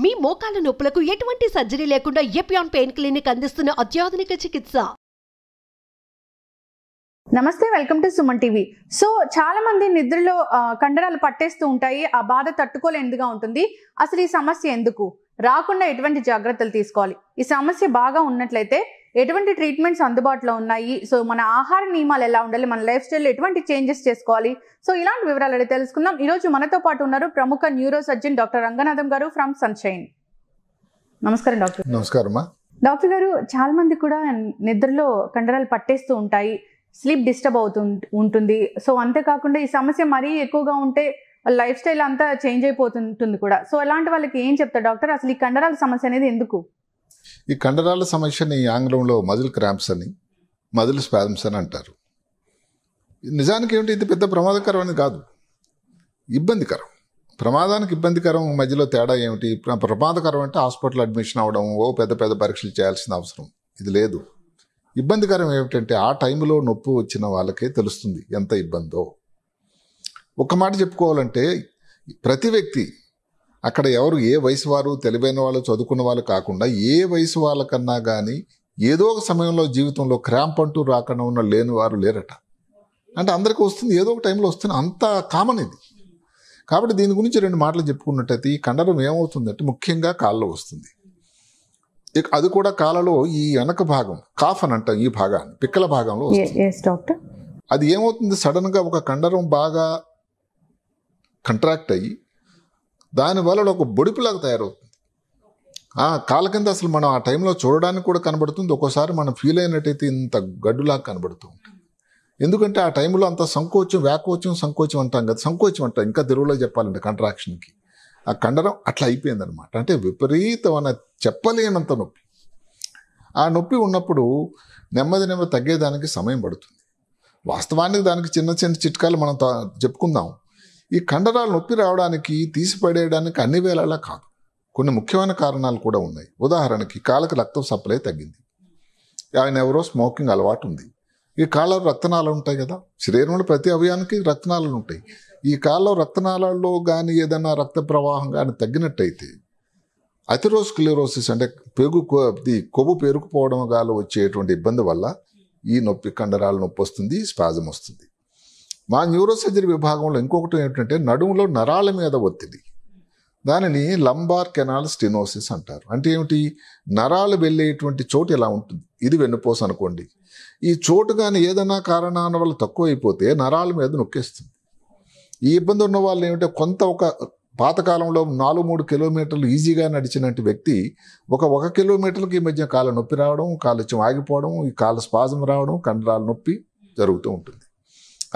మీ మోకాల నొప్పులకు ఎటువంటి సర్జరీ లేకుండా ఎపియాన్ పెయిన్ క్లినిక్ అందిస్తున్న అత్యాధునిక చికిత్స. నమస్తే, welcome to Suman TV. So చాలా మంది నిద్రలో కండరాలు పట్టేస్తూ ఉంటాయి. ఆ బాధ తట్టుకోలేనిదిగా ఉంటుంది. అసలు ఈ సమస్య ఎందుకు రాకుండా ఎటువంటి జాగ్రత్తలు తీసుకోవాలి? ఈ సమస్య బాగా ఉన్నట్లయితే ఎటువంటి ట్రీట్మెంట్స్ అందుబాటులో ఉన్నాయి? సో మన ఆహార నియమాలు ఎలా ఉండాలి? మన లైఫ్ స్టైల్లో ఎటువంటి చేంజెస్ చేసుకోవాలి? సో ఇలాంటి వివరాలు అడిగి తెలుసుకుందాం. ఈరోజు మనతో పాటు ఉన్నారు ప్రముఖ న్యూరో సర్జన్ డాక్టర్ రంగనాథం గారు ఫ్రమ్ సన్షైన్. నమస్కారం డాక్టర్. నమస్కారమ్మా. డాక్టర్ గారు, చాలా మంది కూడా నిద్రలో కండరాలు పట్టేస్తూ ఉంటాయి, స్లీప్ డిస్టర్బ్ ఉంటుంది. సో అంతేకాకుండా ఈ సమస్య మరీ ఎక్కువగా ఉంటే లైఫ్ స్టైల్ అంతా చేంజ్ అయిపోతుంటుంది కూడా. సో అలాంటి వాళ్ళకి ఏం చెప్తారు డాక్టర్? అసలు ఈ కండరాల సమస్య అనేది ఎందుకు? ఈ కండరాల సమస్యని ఆంగ్లంలో మజిల్ క్రాంప్స్ అని, మజిల్ స్పాజమ్స్ అని అంటారు. నిజానికి ఏమిటి, ఇది పెద్ద ప్రమాదకరం అని కాదు, ఇబ్బందికరం. ప్రమాదానికి ఇబ్బందికరం మధ్యలో తేడా ఏమిటి? ప్రమాదకరం అంటే హాస్పిటల్ అడ్మిషన్ అవ్వడం, పెద్ద పెద్ద పరీక్షలు చేయాల్సిన అవసరం ఇది లేదు. ఇబ్బందికరం ఏమిటంటే ఆ టైంలో నొప్పి వచ్చిన వాళ్ళకే తెలుస్తుంది ఎంత ఇబ్బందో. ఒక మాట చెప్పుకోవాలంటే, ప్రతి వ్యక్తి అక్కడ ఎవరు ఏ వయసు వారు, తెలివైన వాళ్ళు, చదువుకున్న వాళ్ళు కాకుండా ఏ వయసు వాళ్ళకన్నా కానీ ఏదో ఒక సమయంలో జీవితంలో క్రాంప్ అంటూ రాకుండా ఉన్న లేని వారు లేరట. అంటే అందరికీ వస్తుంది, ఏదో ఒక టైంలో వస్తుంది, అంత కామన్ ఇది. కాబట్టి దీని గురించి రెండు మాటలు చెప్పుకున్నట్టయితే, ఈ కండరం ఏమవుతుందంటే ముఖ్యంగా కాళ్ళలో వస్తుంది. అది కూడా కాళ్ళలో ఈ వెనక భాగం, కాఫ్ అని అంటాం, ఈ భాగాన్ని పిక్కల భాగంలో వస్తుంది. అది ఏమవుతుంది, సడన్గా ఒక కండరం బాగా కంట్రాక్ట్ అయ్యి దానివల్ల ఒక బొడిపులాగా తయారవుతుంది. కాళ్ళ కింద అసలు మనం ఆ టైంలో చూడడానికి కూడా కనబడుతుంది. ఒక్కోసారి మనం ఫీల్ అయినట్టయితే ఇంత గడ్డులాగా కనబడుతూ ఉంటుంది. ఎందుకంటే ఆ టైంలో అంత సంకోచం, సంకోచం అంటాం కదా, సంకోచం అంటాం ఇంకా తెలుగులో చెప్పాలంటే కంట్రాక్షన్కి. ఆ కండరం అట్లా అయిపోయిందనమాట. అంటే విపరీతమైన చెప్పలేనంత నొప్పి. ఆ నొప్పి ఉన్నప్పుడు నెమ్మది తగ్గేదానికి సమయం పడుతుంది. వాస్తవానికి దానికి చిన్న చిట్కాలు మనం చెప్పుకుందాం. ఈ కండరాలు నొప్పి రావడానికి, తీసిపడేయడానికి అన్ని వేళలా కాదు, కొన్ని ముఖ్యమైన కారణాలు కూడా ఉన్నాయి. ఉదాహరణకి కాళ్ళకి రక్తం సప్లై తగ్గింది. ఆయన ఎవరో స్మోకింగ్ అలవాటు ఉంది. ఈ కాళ్ళలో రక్తనాళాలు ఉంటాయి కదా, శరీరంలో ప్రతి అవయానికి రక్తనాళాలు ఉంటాయి. ఈ కాళ్ళలో రక్తనాళాల్లో కానీ ఏదైనా రక్త ప్రవాహం కానీ తగ్గినట్టయితే అథెరోస్క్లెరోసిస్ అంటే కొవ్వు పేరుకుపోవడం గాలో వచ్చేటువంటి ఇబ్బంది వల్ల ఈ నొప్పి, కండరాల నొప్పి వస్తుంది, స్పాజం వస్తుంది. మా న్యూరోసర్జరీ విభాగంలో ఇంకొకటి ఏంటంటే నడుములో నరాల మీద ఒత్తిడి, దానిని లంబార్ కెనాల్ స్టెనోసిస్ అంటారు. అంటే ఏమిటి, నరాలు వెళ్ళేటువంటి చోటు ఇలా ఉంటుంది. ఇది వెన్నుపూస అనుకోండి. ఈ చోటు కానీ ఏదైనా కారణాల వల్ల తక్కువ అయిపోతే నరాల మీద నొక్కేస్తుంది. ఈ ఇబ్బంది ఉన్న వాళ్ళు ఏమిటంటే, ఒక పాతకాలంలో 4-3 కిలోమీటర్లు ఈజీగా నడిచినట్టు వ్యక్తి ఒక కిలోమీటర్కి ఈ మధ్య కాళ్ళ నొప్పి రావడం, కాలు ఆగిపోవడం, ఈ కాళ్ళ స్పాజం రావడం, కండరాల నొప్పి జరుగుతూ ఉంటుంది.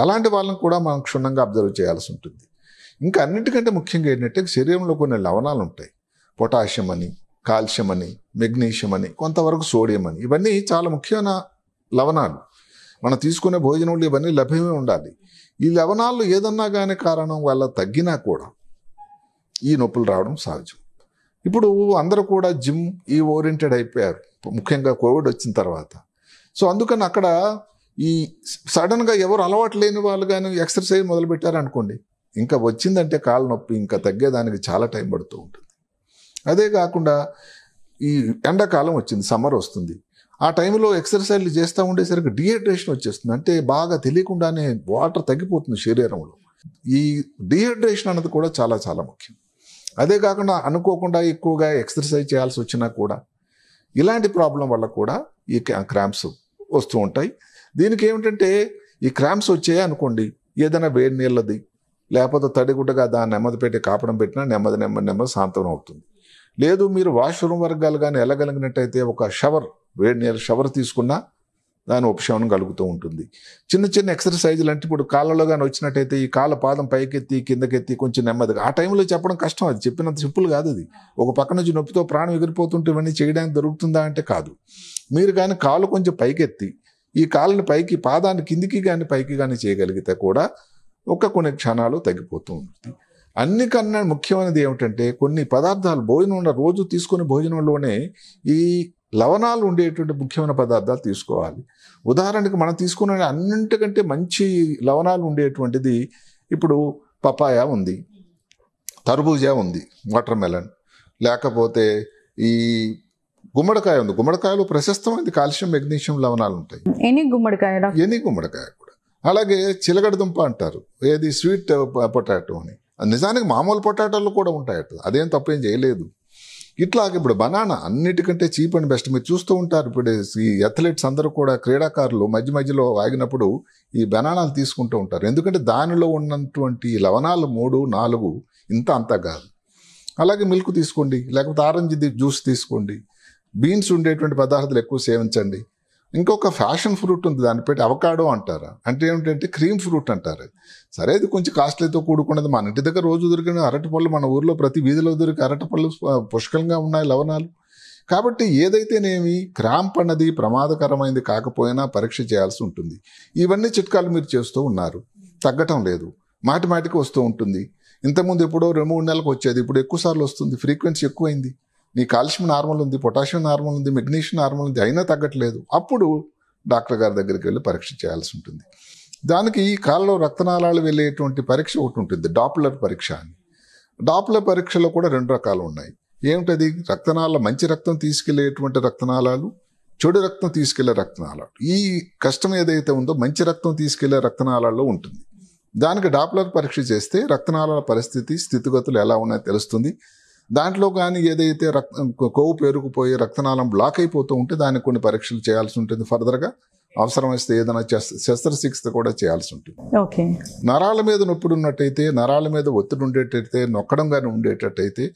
అలాంటి వాళ్ళని కూడా మనం క్షుణ్ణంగా అబ్జర్వ్ చేయాల్సి ఉంటుంది. ఇంకా అన్నిటికంటే ముఖ్యంగా ఏంటంటే, శరీరంలో కొన్ని లవణాలు ఉంటాయి. పొటాషియం అని, కాల్షియం అని, మెగ్నీషియం అని, కొంతవరకు సోడియం అని. ఇవన్నీ చాలా ముఖ్యమైన లవణాలు. మనం తీసుకునే భోజనంలో ఇవన్నీ లభ్యమే ఉండాలి. ఈ లవణాలు ఏదన్నా కానీ కారణం వల్ల తగ్గినా కూడా ఈ నొప్పులు రావడం సహజం. ఇప్పుడు అందరూ కూడా జిమ్ ఓరియంటెడ్ అయిపోయారు, ముఖ్యంగా కోవిడ్ వచ్చిన తర్వాత. సో అందుకని అక్కడ ఈ సడన్గా ఎవరు అలవాటు లేని వాళ్ళు కానీ ఎక్సర్సైజ్ మొదలుపెట్టారనుకోండి, ఇంకా వచ్చిందంటే కాళ్ళ నొప్పి ఇంకా తగ్గేదానికి చాలా టైం పడుతూ ఉంటుంది. అదే కాకుండా ఈ ఎండాకాలం వచ్చింది, సమ్మర్ వస్తుంది. ఆ టైంలో ఎక్సర్సైజ్లు చేస్తూ ఉండేసరికి డిహైడ్రేషన్ వచ్చేస్తుంది. అంటే బాగా తెలియకుండానే వాటర్ తగ్గిపోతుంది శరీరంలో. ఈ డిహైడ్రేషన్ అన్నది కూడా చాలా చాలా ముఖ్యం. అదే కాకుండా అనుకోకుండా ఎక్కువగా ఎక్సర్సైజ్ చేయాల్సి వచ్చినా కూడా ఇలాంటి ప్రాబ్లం వల్ల కూడా ఈ క్రాంప్స్ వస్తూ ఉంటాయి. దీనికి ఏమిటంటే, ఈ క్రాంప్స్ వచ్చాయి అనుకోండి, ఏదైనా వేడి నీళ్ళది లేకపోతే తడిగుడ్డగా దాన్ని నెమ్మది పెట్టి కాపడం పెట్టినా నెమ్మది శాంతం అవుతుంది. లేదు మీరు వాష్రూమ్ వర్గాలు కానీ వెళ్ళగలిగినట్టయితే ఒక వేడి నీళ్ళ షవర్ తీసుకున్నా దాని ఉపశమనం కలుగుతూ ఉంటుంది. చిన్న ఎక్సర్సైజులు అంటే ఇప్పుడు కాళ్ళలో కానీ వచ్చినట్టయితే ఈ కాళ్ళ పాదం పైకెత్తి కిందకెత్తి కొంచెం నెమ్మదిగా, ఆ టైంలో చెప్పడం కష్టం, అది చెప్పినంత సింపుల్ కాదు. అది ఒక పక్క నుంచి నొప్పితో ప్రాణం ఎగిరిపోతుంటే ఇవన్నీ చేయడానికి దొరుకుతుందా అంటే కాదు. మీరు కానీ కాళ్ళు కొంచెం పైకెత్తి ఈ కాళ్ళని పైకి, పాదాన్ని కిందికి కానీ పైకి కానీ చేయగలిగితే కూడా కొన్ని క్షణాలు తగ్గిపోతూ ఉంటుంది. అన్నికన్నా ముఖ్యమైనది ఏమిటంటే, కొన్ని పదార్థాలు రోజు తీసుకునే భోజనంలోనే ఈ లవణాలు ఉండేటువంటి ముఖ్యమైన పదార్థాలు తీసుకోవాలి. ఉదాహరణకి మనం తీసుకునే అన్నింటికంటే మంచి లవణాలు ఉండేటువంటిది ఇప్పుడు పపాయ ఉంది, తర్బూజా ఉంది, వాటర్ మెలన్, లేకపోతే ఈ గుమ్మడికాయ ఉంది, గుమ్మడికాయలో ప్రశస్తమైనది కాల్షియం మెగ్నీషియం లవణాలు ఉంటాయి. ఎనీ గుమ్మడికాయ డాక్టర్? ఎనీ గుమ్మడికాయ కూడా. అలాగే చిలగడ దుంప అంటారు, ఏది స్వీట్ పొటాటో అని, నిజానికి మామూలు పొటాటోలు కూడా ఉంటాయట, అదేం తప్పేం చేయలేదు. ఇట్లాగే ఇప్పుడు బనానా అన్నిటికంటే చీప్ అండ్ బెస్ట్. మీరు చూస్తూ ఉంటారు ఇప్పుడు ఈ అథ్లెట్స్ అందరూ కూడా, క్రీడాకారులు మధ్య మధ్యలో ఆగినప్పుడు ఈ బనానాలు తీసుకుంటూ ఉంటారు. ఎందుకంటే దానిలో ఉన్నటువంటి లవణాలు 3, 4 ఇంత అంతా కాదు. అలాగే మిల్క్ తీసుకోండి, లేకపోతే ఆరెంజ్ జ్యూస్ తీసుకోండి, బీన్స్ ఉండేటువంటి పదార్థాలు ఎక్కువ సేవించండి. ఇంకొక ఫ్యాషన్ ఫ్రూట్ ఉంది, దాన్ని పెట్టి అవకాడో అంటారు. అంటే ఏమిటంటే క్రీమ్ ఫ్రూట్ అంటారు. సరే ఇది కొంచెం కాస్ట్లీతో కూడుకున్నది. మన ఇంటి దగ్గర రోజు దొరికిన అరటిపళ్ళు, మన ఊర్లో ప్రతి వీధిలో దొరికే అరటిపళ్ళు పుష్కలంగా ఉన్నాయి లవణాలు. కాబట్టి ఏదైతేనేమి క్రాంప్ అన్నది ప్రమాదకరమైనది కాకపోయినా పరీక్ష చేయాల్సి ఉంటుంది. ఇవన్నీ చిట్కాలు మీరు చేస్తూ ఉన్నారు, తగ్గటం లేదు, మాటిమాటికి వస్తూ ఉంటుంది. ఇంతకుముందు ఎప్పుడో 2-3 నెలలకు వచ్చేది, ఇప్పుడు ఎక్కువ సార్లు వస్తుంది, ఫ్రీక్వెన్సీ ఎక్కువైంది. నీ కాల్షియం నార్మల్ ఉంది, పొటాషియం నార్మల్ ఉంది, మెగ్నీషియం నార్మల్ ఉంది, అయినా తగ్గట్లేదు. అప్పుడు డాక్టర్ గారి దగ్గరికి వెళ్ళి పరీక్ష చేయాల్సి ఉంటుంది. దానికి ఈ కాళ్ళలో రక్తనాళాలు వెళ్ళేటువంటి పరీక్ష ఒకటి ఉంటుంది, డాప్లర్ పరీక్ష అని. డాప్లర్ పరీక్షలో కూడా 2 రకాలు ఉన్నాయి. ఏమిటది? రక్తనాళాల మంచి రక్తం తీసుకెళ్లేటువంటి రక్తనాళాలు, చెడు రక్తం తీసుకెళ్లే రక్తనాళాలు. ఈ కష్టం ఏదైతే ఉందో మంచి రక్తం తీసుకెళ్లే రక్తనాళాల్లో ఉంటుంది. దానికి డాప్లర్ పరీక్ష చేస్తే రక్తనాళాల పరిస్థితి, స్థితిగతులు ఎలా ఉన్నాయో తెలుస్తుంది. దాంట్లో కానీ ఏదైతే కొవ్వు పేరుకుపోయి రక్తనాళం బ్లాక్ అయిపోతూ ఉంటే దానికి కొన్ని పరీక్షలు చేయాల్సి ఉంటుంది. ఫర్దర్గా అవసరం వస్తే ఏదైనా శస్త్రచికిత్స కూడా చేయాల్సి ఉంటుంది. ఓకే. నరాల మీద నొప్పి ఉన్నట్టయితే, నరాల మీద ఒత్తిడి ఉండేటట్టయితే, నొక్కడం కానీ ఉండేటట్టయితే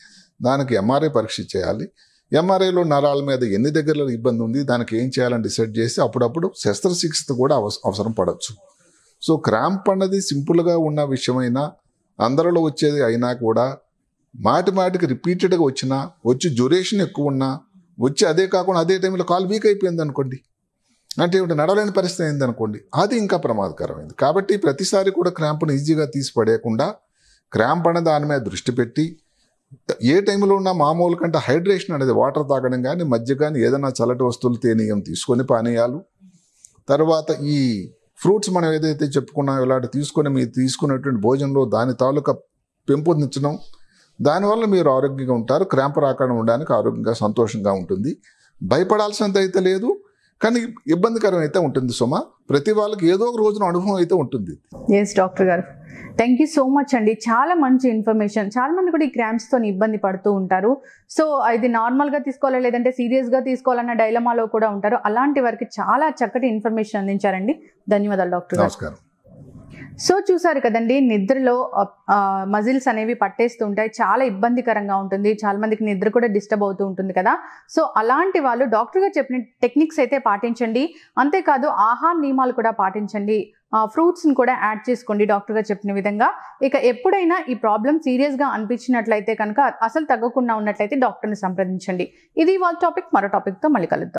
దానికి ఎంఆర్ఐ పరీక్ష చేయాలి. ఎంఆర్ఐలో నరాల మీద ఎన్ని దగ్గరలో ఇబ్బంది ఉంది, దానికి ఏం చేయాలని డిసైడ్ చేసి అప్పుడప్పుడు శస్త్రచికిత్స కూడా అవసరం పడవచ్చు. సో క్రాంప్ అన్నది సింపుల్గా ఉన్న విషయమైనా, అందరిలో వచ్చేది అయినా కూడా మాటికి రిపీటెడ్గా వచ్చి డ్యూరేషన్ ఎక్కువ ఉన్నా, వచ్చి అదే కాకుండా అదే టైంలో కాలు వీక్ అయిపోయింది అనుకోండి, అంటే ఏమిటి నడవలేని పరిస్థితి అయింది అనుకోండి, అది ఇంకా ప్రమాదకరమైంది. కాబట్టి ప్రతిసారి కూడా క్రాంప్ను ఈజీగా తీసి పడేయకుండా క్రాంప్ అనే దాని మీద దృష్టి పెట్టి, ఏ టైంలో ఉన్న మామూలు కంటే హైడ్రేషన్ అనేది వాటర్ తాగడం కానీ, మధ్య కానీ, ఏదైనా చల్లటి వస్తువులు తేనీయం తీసుకొని పానీయాలు, తర్వాత ఈ ఫ్రూట్స్ మనం ఏదైతే చెప్పుకున్నామో ఇలాంటి తీసుకొని మీరు తీసుకునేటువంటి భోజనంలో దాని తాలూకా పెంపొందించడం, దానివల్ల మీరు ఆరోగ్యంగా ఉంటారు. క్రాంప్ రాకుండా ఉండడానికి ఆరోగ్యంగా సంతోషంగా ఉంటుంది. భయపడాల్సినంత అయితే లేదు, కానీ ఇబ్బందికరం అయితే ఉంటుంది సుమ. ప్రతి వాళ్ళకి ఏదో ఒక రోజున అనుభవం అయితే ఉంటుంది. ఎస్ డాక్టర్ గారు, థ్యాంక్ యూ సో మచ్ అండి. చాలా మంచి ఇన్ఫర్మేషన్. చాలా మంది కూడా ఈ క్రాంప్స్తో ఇబ్బంది పడుతూ ఉంటారు. సో ఇది నార్మల్గా తీసుకోవాలా లేదంటే సీరియస్గా తీసుకోవాలన్న డైలమాలో కూడా ఉంటారు. అలాంటి వారికి చాలా చక్కటి ఇన్ఫర్మేషన్ అందించారండి. ధన్యవాదాలు డాక్టర్ గారు. నమస్కారం. సో చూసారు కదండి, నిద్రలో మజిల్స్ అనేవి పట్టేస్తూ ఉంటాయి, చాలా ఇబ్బందికరంగా ఉంటుంది, చాలా మందికి నిద్ర కూడా డిస్టర్బ్ అవుతూ ఉంటుంది కదా. సో అలాంటి వాళ్ళు డాక్టర్ గారు చెప్పిన టెక్నిక్స్ అయితే పాటించండి. అంతేకాదు ఆహార నియమాలు కూడా పాటించండి. ఫ్రూట్స్ని కూడా యాడ్ చేసుకోండి డాక్టర్ గారు చెప్పిన విధంగా. ఇక ఎప్పుడైనా ఈ ప్రాబ్లం సీరియస్గా అనిపించినట్లయితే కనుక, అసలు తగ్గకుండా ఉన్నట్లయితే డాక్టర్ని సంప్రదించండి. ఇది వాళ్ళ టాపిక్. మరో టాపిక్తో మళ్ళీ కలుద్దాం.